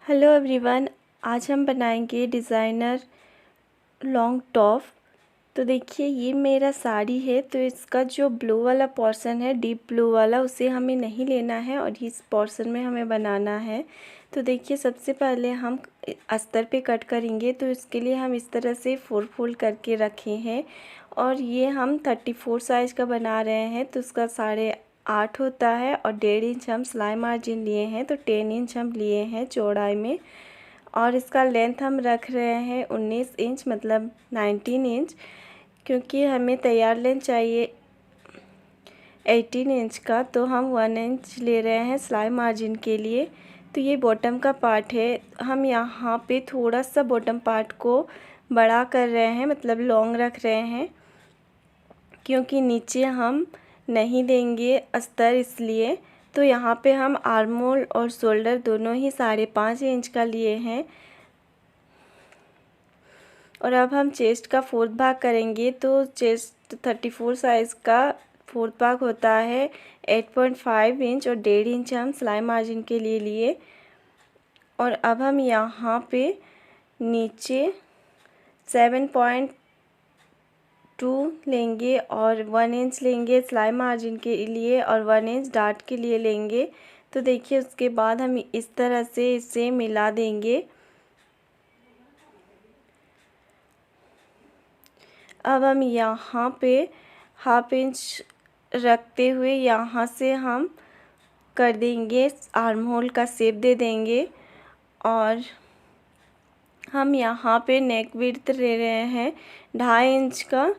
Hello everyone, आज हम बनाएंगे डिज़ाइनर लॉन्ग टॉप। तो देखिए ये मेरा साड़ी है, तो इसका जो ब्लू वाला पोर्शन है, डीप ब्लू वाला, उसे हमें नहीं लेना है और इस पोर्शन में हमें बनाना है। तो देखिए सबसे पहले हम अस्तर पे कट करेंगे, तो इसके लिए हम इस तरह से 4 फोल्ड करके रखे हैं और ये हम 34 साइज़ का बना रहे हैं। तो उसका 8.5 होता है और 1.5 इंच हम सिलाई मार्जिन लिए हैं, तो 10 इंच हम लिए हैं चौड़ाई में। और इसका लेंथ हम रख रहे हैं 19 इंच, मतलब 19 इंच, क्योंकि हमें तैयार लेंथ चाहिए 18 इंच का, तो हम 1 इंच ले रहे हैं सिलाई मार्जिन के लिए। तो ये बॉटम का पार्ट है, हम यहाँ पे थोड़ा सा बॉटम पार्ट को बड़ा कर रहे हैं, मतलब लॉन्ग रख रहे हैं, क्योंकि नीचे हम नहीं देंगे अस्तर इसलिए। तो यहाँ पे हम आर्म होल और शोल्डर दोनों ही 5.5 इंच का लिए हैं। और अब हम चेस्ट का 4th भाग करेंगे, तो चेस्ट 34 साइज़ का 4th भाग होता है 8.5 इंच और 1.5 इंच हम सिलाई मार्जिन के लिए लिए। और अब हम यहाँ पे नीचे 7.2 लेंगे और 1 इंच लेंगे सिलाई मार्जिन के लिए और 1 इंच डार्ट के लिए लेंगे। तो देखिए उसके बाद हम इस तरह से इसे मिला देंगे। अब हम यहाँ पे 1/2 इंच रखते हुए यहाँ से हम कर देंगे आर्म होल का शेप दे देंगे। और हम यहाँ पे नेक विड्थ ले रहे हैं 2.5 इंच का।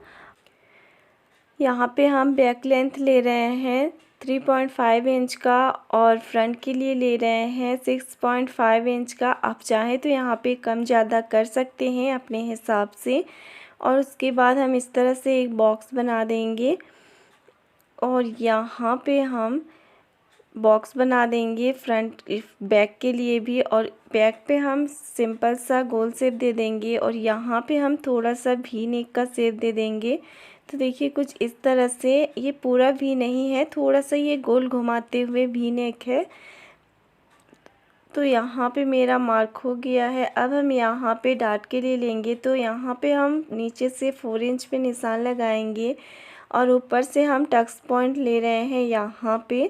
यहाँ पे हम बैक लेंथ ले रहे हैं 3.5 इंच का और फ्रंट के लिए ले रहे हैं 6.5 इंच का। आप चाहें तो यहाँ पे कम ज़्यादा कर सकते हैं अपने हिसाब से। और उसके बाद हम इस तरह से एक बॉक्स बना देंगे और यहाँ पे हम बॉक्स बना देंगे फ्रंट बैक के लिए भी, और बैक पे हम सिंपल सा गोल शेप दे देंगे और यहाँ पे हम थोड़ा सा वी नेक का शेप दे देंगे। तो देखिए कुछ इस तरह से, ये पूरा वी नहीं है, थोड़ा सा ये गोल घुमाते हुए वी नेक है। तो यहाँ पे मेरा मार्क हो गया है। अब हम यहाँ पे डार्ट के लिए लेंगे, तो यहाँ पे हम नीचे से 4 इंच पे निशान लगाएंगे और ऊपर से हम टक्स पॉइंट ले रहे हैं यहाँ पे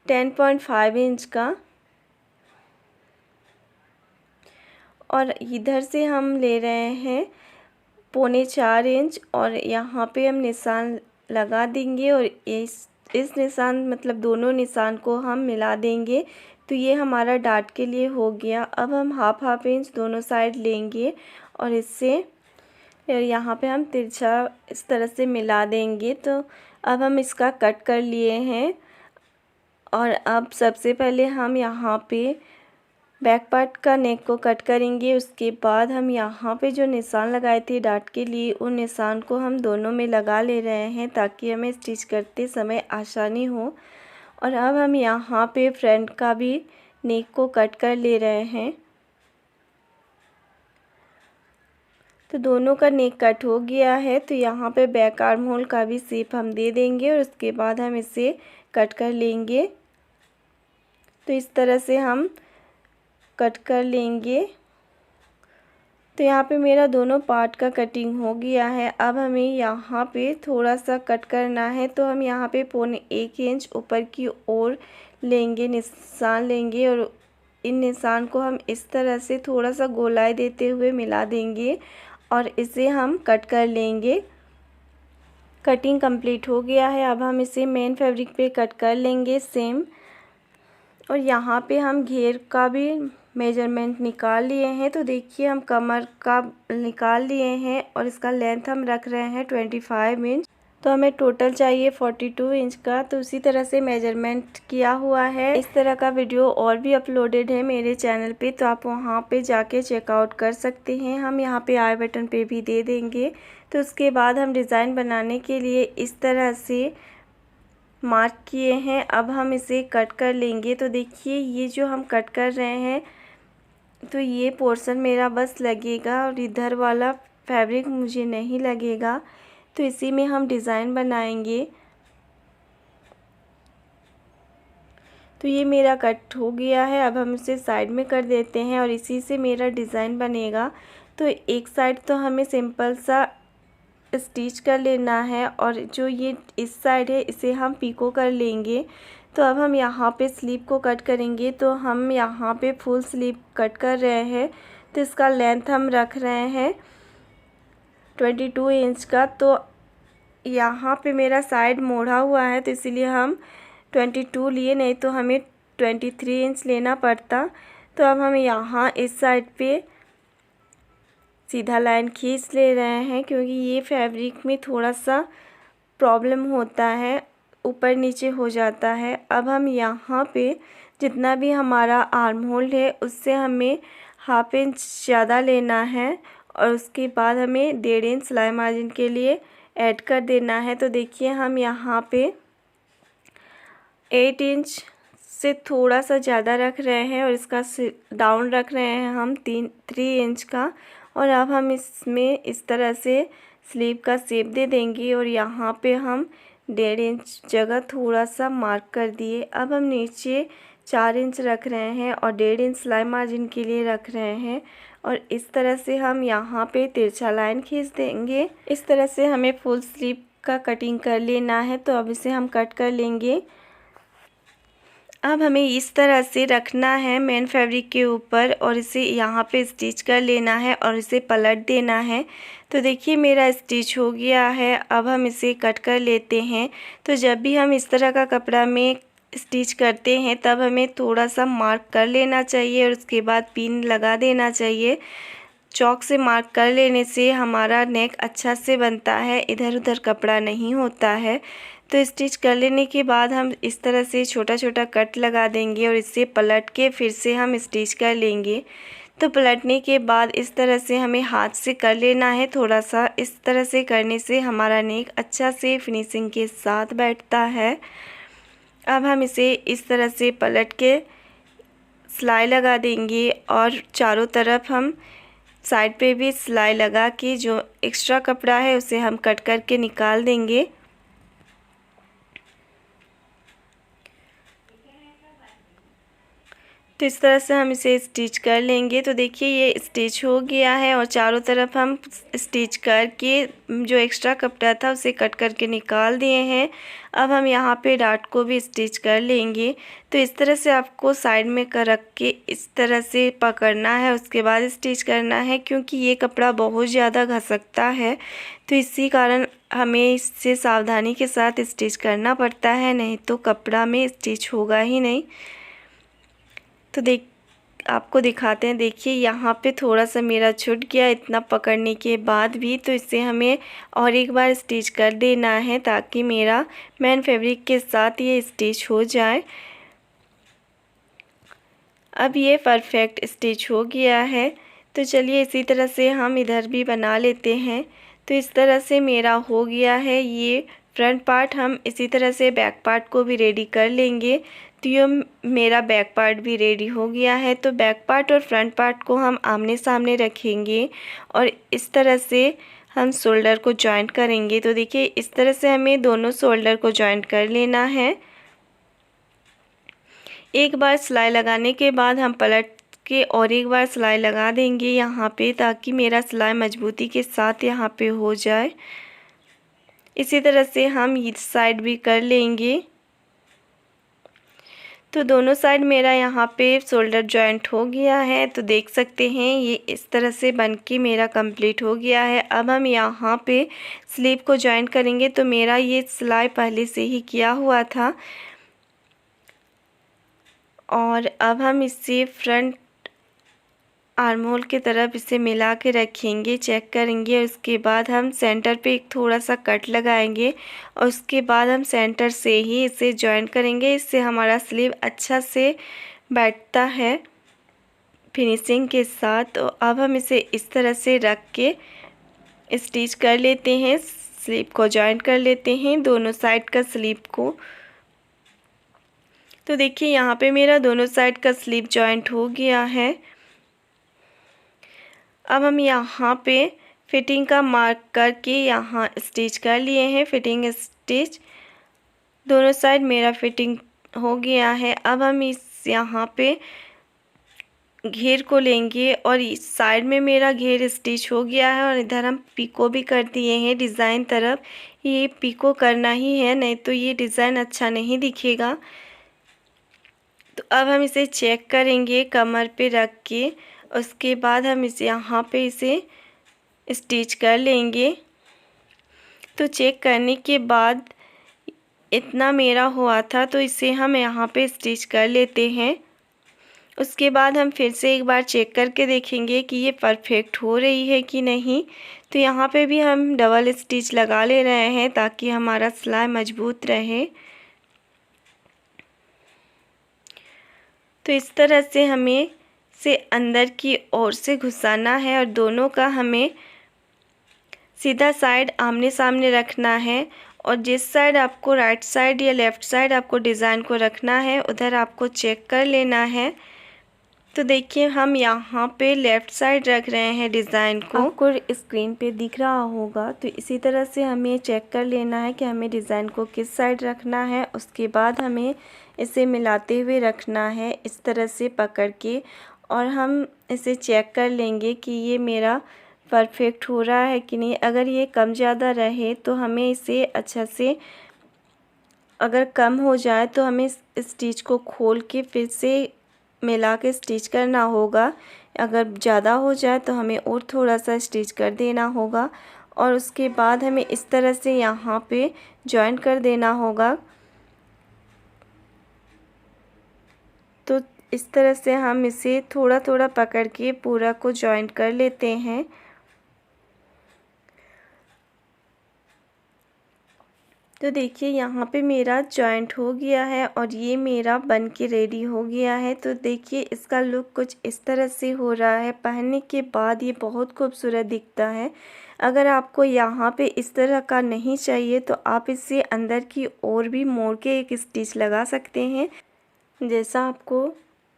10.5 इंच का। और इधर से हम ले रहे हैं 3.25 इंच और यहाँ पे हम निशान लगा देंगे और इस निशान, मतलब दोनों निशान को हम मिला देंगे। तो ये हमारा डार्ट के लिए हो गया। अब हम 1/2 इंच दोनों साइड लेंगे और इससे यहाँ पे हम तिरछा इस तरह से मिला देंगे। तो अब हम इसका कट कर लिए हैं और अब सबसे पहले हम यहाँ पे बैक पार्ट का नेक को कट करेंगे। उसके बाद हम यहाँ पे जो निशान लगाए थे डार्ट के लिए, उन निशान को हम दोनों में लगा ले रहे हैं ताकि हमें स्टिच करते समय आसानी हो। और अब हम यहाँ पे फ्रंट का भी नेक को कट कर ले रहे हैं। तो दोनों का नेक कट हो गया है, तो यहाँ पे बैक आर्म होल का भी शेप हम दे देंगे और उसके बाद हम इसे कट कर लेंगे। तो इस तरह से हम कट कर लेंगे। तो यहाँ पे मेरा दोनों पार्ट का कटिंग हो गया है। अब हमें यहाँ पे थोड़ा सा कट करना है, तो हम यहाँ पे 1.25 इंच ऊपर की ओर लेंगे, निशान लेंगे और इन निशान को हम इस तरह से थोड़ा सा गोलाई देते हुए मिला देंगे और इसे हम कट कर लेंगे। कटिंग कंप्लीट हो गया है। अब हम इसे मेन फैब्रिक पे कट कर लेंगे सेम। और यहाँ पे हम घेर का भी मेजरमेंट निकाल लिए हैं। तो देखिए हम कमर का निकाल लिए हैं और इसका लेंथ हम रख रहे हैं 25 इंच। तो हमें टोटल चाहिए 42 इंच का। तो उसी तरह से मेजरमेंट किया हुआ है। इस तरह का वीडियो और भी अपलोडेड है मेरे चैनल पे, तो आप वहाँ पे जाके चेकआउट कर सकते हैं। हम यहाँ पे आई बटन पे भी दे देंगे। तो उसके बाद हम डिज़ाइन बनाने के लिए इस तरह से मार्क किए हैं। अब हम इसे कट कर लेंगे। तो देखिए ये जो हम कट कर रहे हैं, तो ये पोर्शन मेरा बस लगेगा और इधर वाला फैब्रिक मुझे नहीं लगेगा। तो इसी में हम डिज़ाइन बनाएंगे। तो ये मेरा कट हो गया है। अब हम इसे साइड में कर देते हैं और इसी से मेरा डिज़ाइन बनेगा। तो एक साइड तो हमें सिंपल सा स्टिच कर लेना है और जो ये इस साइड है इसे हम पीको कर लेंगे। तो अब हम यहाँ पे स्लीव को कट करेंगे। तो हम यहाँ पे फुल स्लीव कट कर रहे हैं। तो इसका लेंथ हम रख रहे हैं 22 इंच का। तो यहाँ पे मेरा साइड मोड़ा हुआ है तो इसीलिए हम 22 लिए, नहीं तो हमें 23 इंच लेना पड़ता। तो अब हम यहाँ इस साइड पे सीधा लाइन खींच ले रहे हैं, क्योंकि ये फैब्रिक में थोड़ा सा प्रॉब्लम होता है, ऊपर नीचे हो जाता है। अब हम यहाँ पे जितना भी हमारा आर्म होल है उससे हमें हाफ इंच ज़्यादा लेना है और उसके बाद हमें 1.5 इंच सिलाई मार्जिन के लिए ऐड कर देना है। तो देखिए हम यहाँ पे 8 इंच से थोड़ा सा ज़्यादा रख रहे हैं और इसका डाउन रख रहे हैं हम 3 इंच का। और अब हम इसमें इस तरह से स्लीव का शेप दे देंगे और यहाँ पे हम 1.5 इंच जगह थोड़ा सा मार्क कर दिए। अब हम नीचे 4 इंच रख रहे हैं और 1.5 इंच सिलाई मार्जिन के लिए रख रहे हैं और इस तरह से हम यहाँ पे तिरछा लाइन खींच देंगे। इस तरह से हमें फुल स्लीव का कटिंग कर लेना है। तो अब इसे हम कट कर लेंगे। अब हमें इस तरह से रखना है मेन फैब्रिक के ऊपर और इसे यहाँ पे स्टिच कर लेना है और इसे पलट देना है। तो देखिए मेरा स्टिच हो गया है। अब हम इसे कट कर लेते हैं। तो जब भी हम इस तरह का कपड़ा में स्टिच करते हैं तब हमें थोड़ा सा मार्क कर लेना चाहिए और उसके बाद पिन लगा देना चाहिए। चॉक से मार्क कर लेने से हमारा नेक अच्छा से बनता है, इधर उधर कपड़ा नहीं होता है। तो स्टिच कर लेने के बाद हम इस तरह से छोटा छोटा कट लगा देंगे और इसे पलट के फिर से हम स्टिच कर लेंगे। तो पलटने के बाद इस तरह से हमें हाथ से कर लेना है थोड़ा सा। इस तरह से करने से हमारा नेक अच्छा से फिनिशिंग के साथ बैठता है। अब हम इसे इस तरह से पलट के सिलाई लगा देंगे और चारों तरफ हम साइड पे भी सिलाई लगा के जो एक्स्ट्रा कपड़ा है उसे हम कट करके निकाल देंगे। तो इस तरह से हम इसे स्टिच कर लेंगे। तो देखिए ये स्टिच हो गया है और चारों तरफ हम स्टिच करके जो एक्स्ट्रा कपड़ा था उसे कट करके निकाल दिए हैं। अब हम यहाँ पे डाट को भी स्टिच कर लेंगे। तो इस तरह से आपको साइड में कर रख के इस तरह से पकड़ना है, उसके बाद स्टिच करना है, क्योंकि ये कपड़ा बहुत ज़्यादा घसकता है। तो इसी कारण हमें इससे सावधानी के साथ स्टिच करना पड़ता है, नहीं तो कपड़ा में स्टिच होगा ही नहीं। तो आपको दिखाते हैं। देखिए यहाँ पे थोड़ा सा मेरा छूट गया इतना पकड़ने के बाद भी। तो इसे हमें और एक बार स्टिच कर देना है ताकि मेरा मेन फैब्रिक के साथ ये स्टिच हो जाए। अब ये परफेक्ट स्टिच हो गया है। तो चलिए इसी तरह से हम इधर भी बना लेते हैं। तो इस तरह से मेरा हो गया है ये फ्रंट पार्ट। हम इसी तरह से बैक पार्ट को भी रेडी कर लेंगे। तो ये मेरा बैक पार्ट भी रेडी हो गया है। तो बैक पार्ट और फ्रंट पार्ट को हम आमने सामने रखेंगे और इस तरह से हम शोल्डर को जॉइंट करेंगे। तो देखिए इस तरह से हमें दोनों शोल्डर को जॉइंट कर लेना है। एक बार सिलाई लगाने के बाद हम पलट के और एक बार सिलाई लगा देंगे यहाँ पे, ताकि मेरा सिलाई मजबूती के साथ यहाँ पे हो जाए। इसी तरह से हम इस साइड भी कर लेंगे। तो दोनों साइड मेरा यहाँ पे शोल्डर जॉइंट हो गया है। तो देख सकते हैं ये इस तरह से बनके मेरा कंप्लीट हो गया है। अब हम यहाँ पे स्लीव को जॉइंट करेंगे। तो मेरा ये सिलाई पहले से ही किया हुआ था और अब हम इसे फ्रंट आर्म होल की तरफ इसे मिला के रखेंगे, चेक करेंगे। उसके बाद हम सेंटर पे एक थोड़ा सा कट लगाएंगे और उसके बाद हम सेंटर से ही इसे जॉइन करेंगे। इससे हमारा स्लीव अच्छा से बैठता है फिनिशिंग के साथ। तो अब हम इसे इस तरह से रख के स्टिच कर लेते हैं, स्लीव को जॉइन कर लेते हैं दोनों साइड का स्लीव को। तो देखिए यहाँ पे मेरा दोनों साइड का स्लीव जॉइंट हो गया है। अब हम यहाँ पे फिटिंग का मार्क करके यहाँ स्टिच कर लिए हैं, फिटिंग स्टिच। दोनों साइड मेरा फिटिंग हो गया है। अब हम इस यहाँ पे घेर को लेंगे और इस साइड में मेरा घेर स्टिच हो गया है और इधर हम पिको भी कर दिए हैं डिज़ाइन तरफ। ये पिको करना ही है, नहीं तो ये डिज़ाइन अच्छा नहीं दिखेगा। तो अब हम इसे चेक करेंगे कमर पे रख के, उसके बाद हम इसे यहाँ पे इसे स्टिच कर लेंगे। तो चेक करने के बाद इतना मेरा हुआ था, तो इसे हम यहाँ पे स्टिच कर लेते हैं। उसके बाद हम फिर से एक बार चेक करके देखेंगे कि ये परफेक्ट हो रही है कि नहीं। तो यहाँ पे भी हम डबल स्टिच लगा ले रहे हैं ताकि हमारा सिलाई मजबूत रहे। तो इस तरह से हमें से अंदर की ओर से घुसाना है और दोनों का हमें सीधा साइड आमने सामने रखना है। और जिस साइड आपको राइट साइड या लेफ़्ट साइड आपको डिज़ाइन को रखना है उधर आपको चेक कर लेना है। तो देखिए हम यहाँ पे लेफ़्ट साइड रख रहे हैं डिज़ाइन को, आपको स्क्रीन पे दिख रहा होगा। तो इसी तरह से हमें चेक कर लेना है कि हमें डिज़ाइन को किस साइड रखना है। उसके बाद हमें इसे मिलाते हुए रखना है इस तरह से पकड़ के, और हम इसे चेक कर लेंगे कि ये मेरा परफेक्ट हो रहा है कि नहीं। अगर ये कम ज़्यादा रहे तो हमें इसे अच्छा से, अगर कम हो जाए तो हमें स्टिच को खोल के फिर से मिला के स्टिच करना होगा। अगर ज़्यादा हो जाए तो हमें और थोड़ा सा स्टिच कर देना होगा और उसके बाद हमें इस तरह से यहाँ पे जॉइन कर देना होगा। तो इस तरह से हम इसे थोड़ा थोड़ा पकड़ के पूरा को जॉइन कर लेते हैं। तो देखिए यहाँ पे मेरा जॉइंट हो गया है और ये मेरा बन के रेडी हो गया है। तो देखिए इसका लुक कुछ इस तरह से हो रहा है। पहनने के बाद ये बहुत खूबसूरत दिखता है। अगर आपको यहाँ पे इस तरह का नहीं चाहिए तो आप इसे अंदर की ओर भी मोड़ के एक स्टिच लगा सकते हैं, जैसा आपको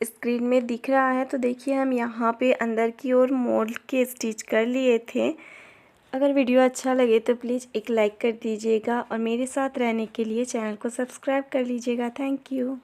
स्क्रीन में दिख रहा है। तो देखिए हम यहाँ पे अंदर की ओर मोड़ के स्टिच कर लिए थे। अगर वीडियो अच्छा लगे तो प्लीज़ एक लाइक कर दीजिएगा और मेरे साथ रहने के लिए चैनल को सब्सक्राइब कर लीजिएगा। Thank you.